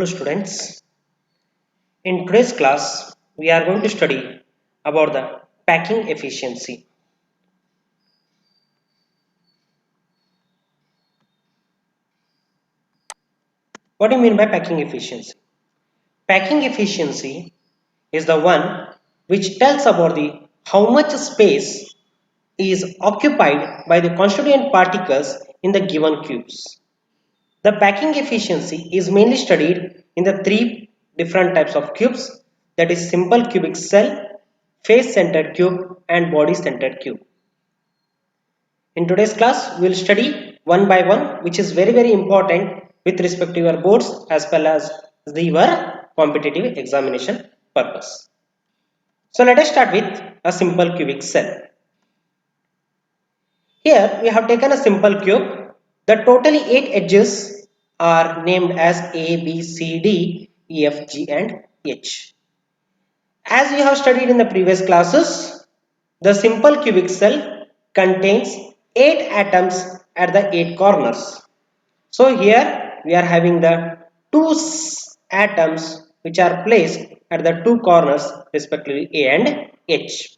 Hello students, in today's class we are going to study about the packing efficiency. What do you mean by packing efficiency? Packing efficiency is the one which tells about the how much space is occupied by the constituent particles in the given cubes. The packing efficiency is mainly studied in the three different types of cubes, that is simple cubic cell, face centered cube and body centered cube. In today's class, we will study one by one, which is very important with respect to your boards as well as your competitive examination purpose. So let us start with a simple cubic cell. Here we have taken a simple cube. The totally 8 edges are named as A, B, C, D, E, F, G and H. As we have studied in the previous classes, the simple cubic cell contains 8 atoms at the 8 corners. So here we are having the 2 atoms which are placed at the 2 corners respectively A and H.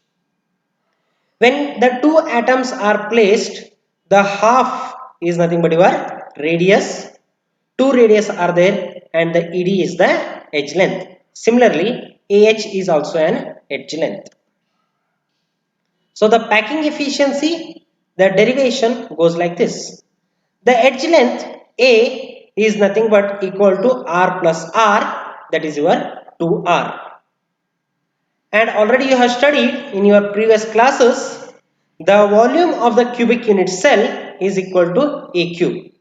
When the 2 atoms are placed, the half is nothing but your radius. 2 radius are there and the ED is the edge length. Similarly, AH is also an edge length. So the packing efficiency, the derivation goes like this. The edge length A is nothing but equal to R plus R, that is your 2R. And already you have studied in your previous classes, the volume of the cubic unit cell is equal to A cube.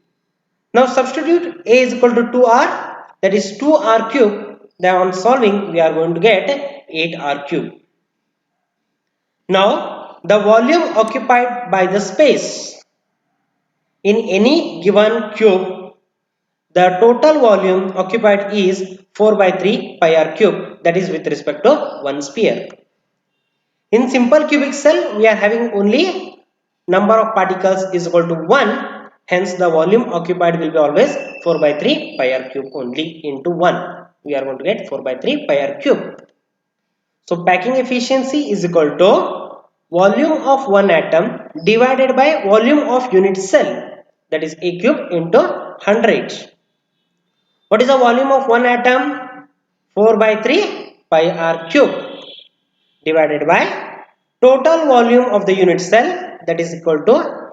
Now substitute A is equal to 2R, that is 2R cube. Then on solving we are going to get 8R cube. Now the volume occupied by the space in any given cube, the total volume occupied is 4 by 3 pi r cube, that is with respect to one sphere. In simple cubic cell we are having only number of particles is equal to 1, hence the volume occupied will be always 4 by 3 pi r cube only into 1. We are going to get 4 by 3 pi r cube. So packing efficiency is equal to volume of one atom divided by volume of unit cell, that is A cube into 100. What is the volume of one atom? 4 by 3 pi r cube divided by total volume of the unit cell, that is equal to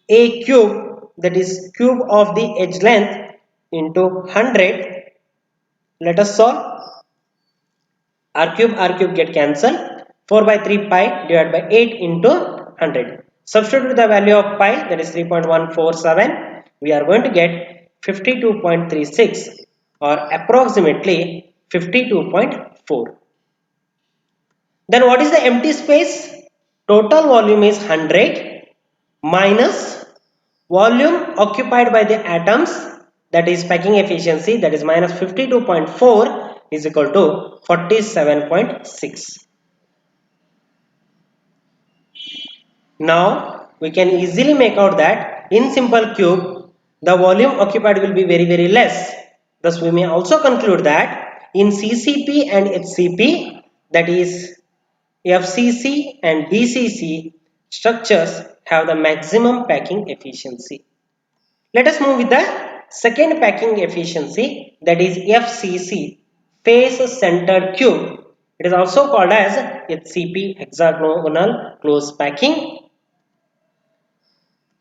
A cube, that is cube of the edge length into 100. Let us solve. R cube get cancelled. 4 by 3 pi divided by 8 into 100. Substitute the value of pi, that is 3.147. We are going to get 52.36 or approximately 52.4. Then what is the empty space? Total volume is 100 minus volume occupied by the atoms, that is packing efficiency, that is minus 52.4 is equal to 47.6. Now we can easily make out that in simple cube the volume occupied will be very less. Thus we may also conclude that in CCP and HCP, that is FCC and BCC, structures have the maximum packing efficiency. Let us move with the second packing efficiency, that is FCC, face centered cube. It is also called as HCP, hexagonal close packing.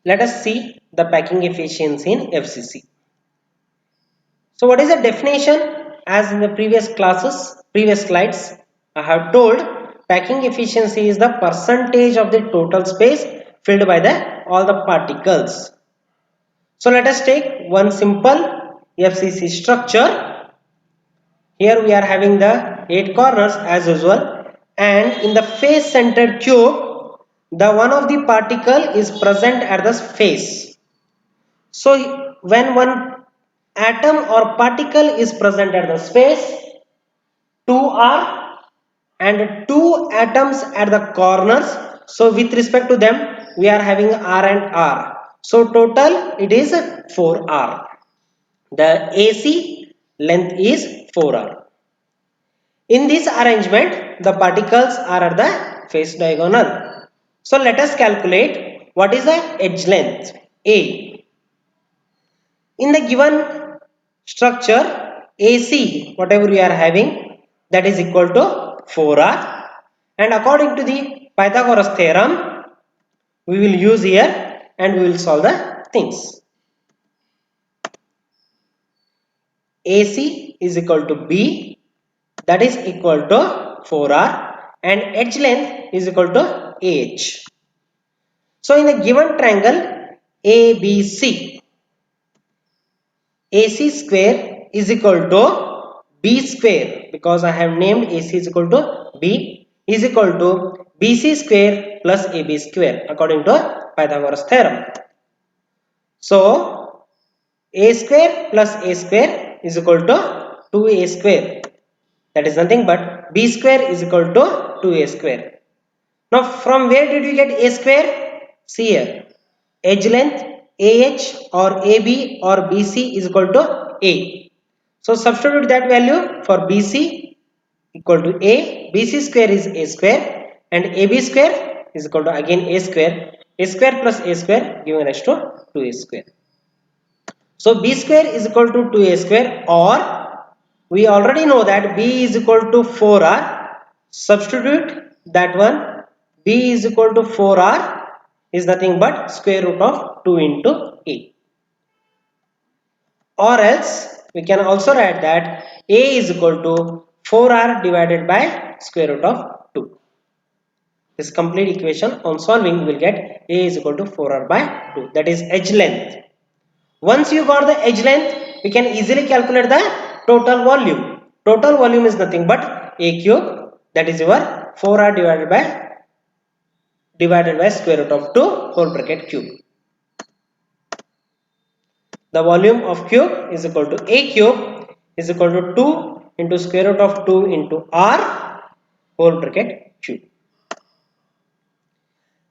Let us see the packing efficiency in FCC. So what is the definition? As in the previous classes, previous slides, I have told packing efficiency is the percentage of the total space filled by all the particles. So let us take one simple FCC structure. Here we are having the 8 corners as usual, and in the face centered cube, the one of the particle is present at the face. So when one atom or particle is present at the space, 2R and 2 atoms at the corners. So with respect to them we are having R and R. So total it is 4R. The AC length is 4r. In this arrangement, the particles are at the face diagonal. So let us calculate what is the edge length A. In the given structure AC, whatever we are having, that is equal to 4r, and according to the Pythagoras theorem, we will use here and we will solve the things. AC is equal to B, that is equal to 4r, and edge length is equal to AH. So in the given triangle ABC, AC square is equal to B square, because I have named AC is equal to B, is equal to BC square plus AB square according to Pythagoras theorem. So A square plus A square is equal to 2A square, that is nothing but B square is equal to 2A square. Now from where did you get A square? See here, edge length AH or AB or BC is equal to A. So substitute that value for BC equal to A, BC square is A square, and AB square is equal to again A square plus A square giving rise to 2A square. So B square is equal to 2A square, or we already know that B is equal to 4R. Substitute that one. B is equal to 4R is nothing but square root of 2 into A. Or else we can also write that A is equal to 4R divided by square root of 2. This complete equation on solving we will get A is equal to 4R by 2. That is edge length. Once you got the edge length, we can easily calculate the total volume. Total volume is nothing but A cube, that is your 4R divided by square root of 2 whole bracket cube. The volume of cube is equal to A cube is equal to 2 into square root of 2 into R whole bracket cube.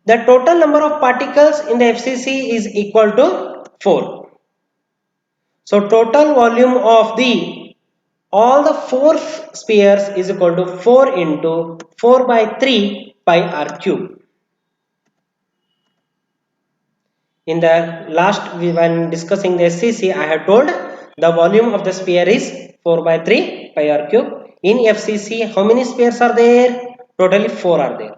The total number of particles in the FCC is equal to 4. So total volume of all the 4 spheres is equal to 4 into 4 by 3 pi r cube. In the last, when discussing the SCC, I have told the volume of the sphere is 4 by 3 pi r cube. In FCC, how many spheres are there? Totally 4 are there.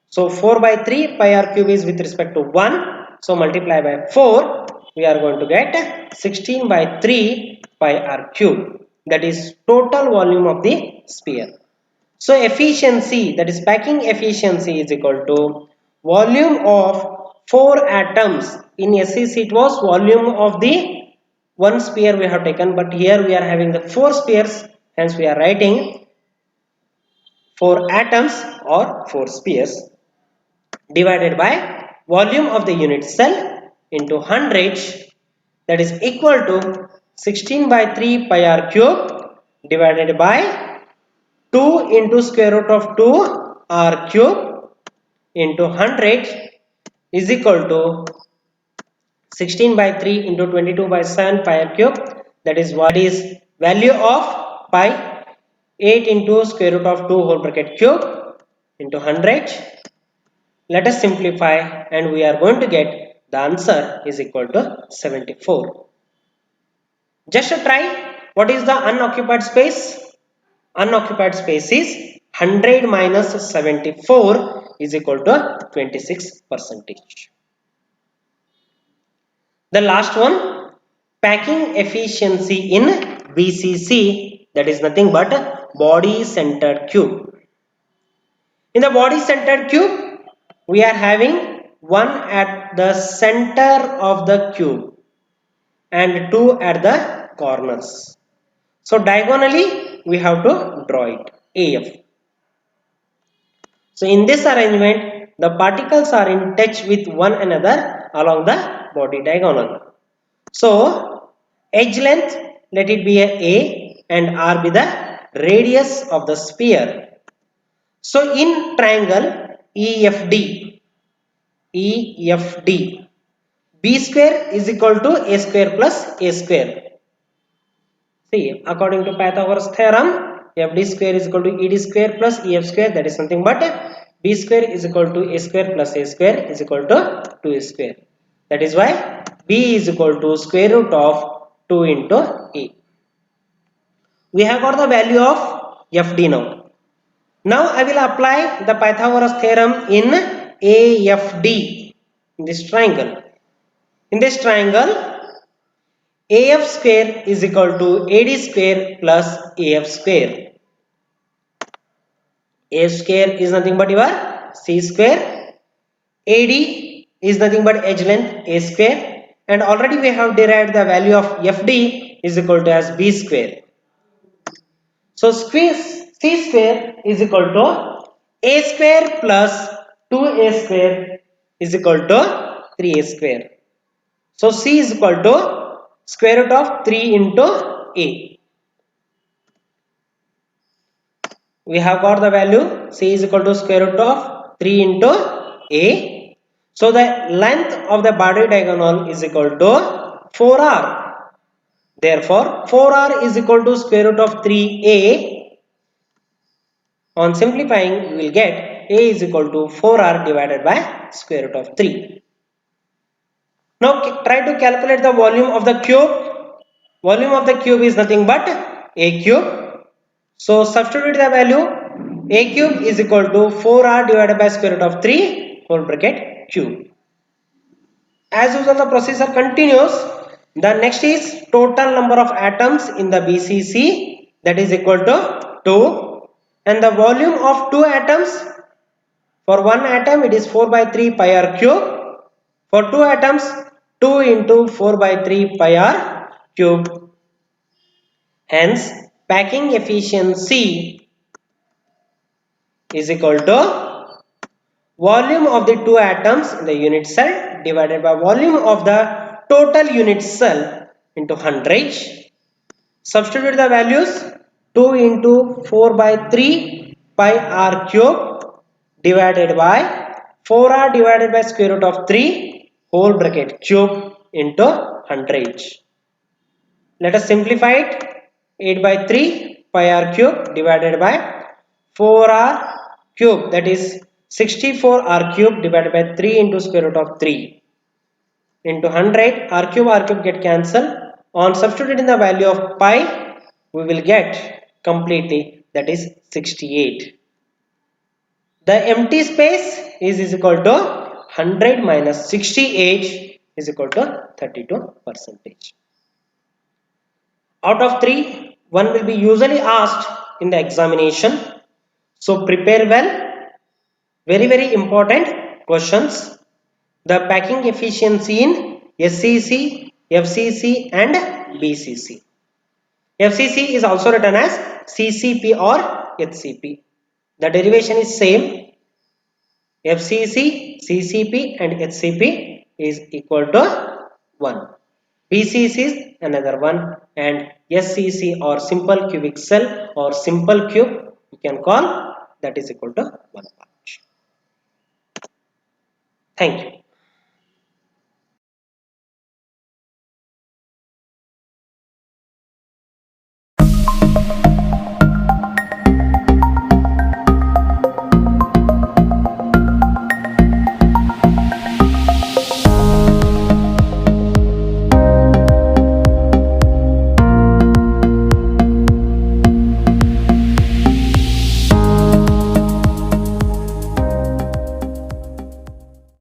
So 4 by 3 pi r cube is with respect to 1. So multiply by 4. We are going to get 16 by 3 pi r cube. That is total volume of the sphere. So efficiency, that is packing efficiency, is equal to volume of 4 atoms. In SCC it was volume of the one sphere we have taken, but here we are having the 4 spheres, hence we are writing 4 atoms or 4 spheres divided by volume of the unit cell into 100, that is equal to 16 by 3 pi r cube divided by 2 into square root of 2 r cube into 100 is equal to 16 by 3 into 22 by 7 pi r cube, that is what is value of pi, 8 into square root of 2 whole bracket cube into 100. Let us simplify and we are going to get the answer is equal to 74. Just try, what is the unoccupied space? Unoccupied space is 100 minus 74 is equal to 26%. The last one, packing efficiency in BCC, that is nothing but body centered cube. In the body centered cube, we are having one at the center of the cube and 2 at the corners. So diagonally we have to draw it AF. So in this arrangement, the particles are in touch with one another along the body diagonal. So edge length, let it be a and R be the radius of the sphere. So in triangle EFD, B square is equal to A square plus A square. See, according to Pythagoras theorem, FD square is equal to ED square plus EF square, that is something but B square is equal to A square plus A square is equal to 2A square. That is why B is equal to square root of 2 into A. We have got the value of FD now. Now I will apply the Pythagoras theorem in AFD, in this triangle. In this triangle, AF square is equal to AD square plus AF square. A square is nothing but your C square. AD is nothing but edge length A square. And already we have derived the value of FD is equal to as B square. So C square is equal to A square plus 2A square is equal to 3A square. So C is equal to square root of 3 into A. We have got the value C is equal to square root of 3 into A. So the length of the body diagonal is equal to 4R. Therefore, 4R is equal to square root of 3A. On simplifying, we will get A is equal to 4R divided by square root of 3. Now try to calculate the volume of the cube. Volume of the cube is nothing but A cube. So substitute the value. A cube is equal to 4R divided by square root of 3 whole bracket cube. As usual, the procedure continues. The next is total number of atoms in the BCC, that is equal to 2, and the volume of 2 atoms. For 1 atom it is 4 by 3 pi r cube. For 2 atoms 2 into 4 by 3 pi r cube. Hence packing efficiency is equal to volume of the 2 atoms in the unit cell divided by volume of the total unit cell into 100. Substitute the values. 2 into 4 by 3 pi r cube divided by 4r divided by square root of 3 whole bracket cube into 100. Let us simplify it. 8 by 3 pi r cube divided by 4r cube, that is 64r cube divided by 3 into square root of 3 into 100. R cube get cancelled. On substituting the value of pi, we will get completely, that is 68. The empty space is equal to 100 minus 68 is equal to 32%. Out of 3, 1 will be usually asked in the examination. So prepare well. Very important questions. The packing efficiency in SCC, FCC and BCC. FCC is also written as CCP or HCP. The derivation is same. FCC, CCP and HCP is equal to 1. BCC is another one, and SCC or simple cubic cell or simple cube you can call, that is equal to 1 part. Thank you.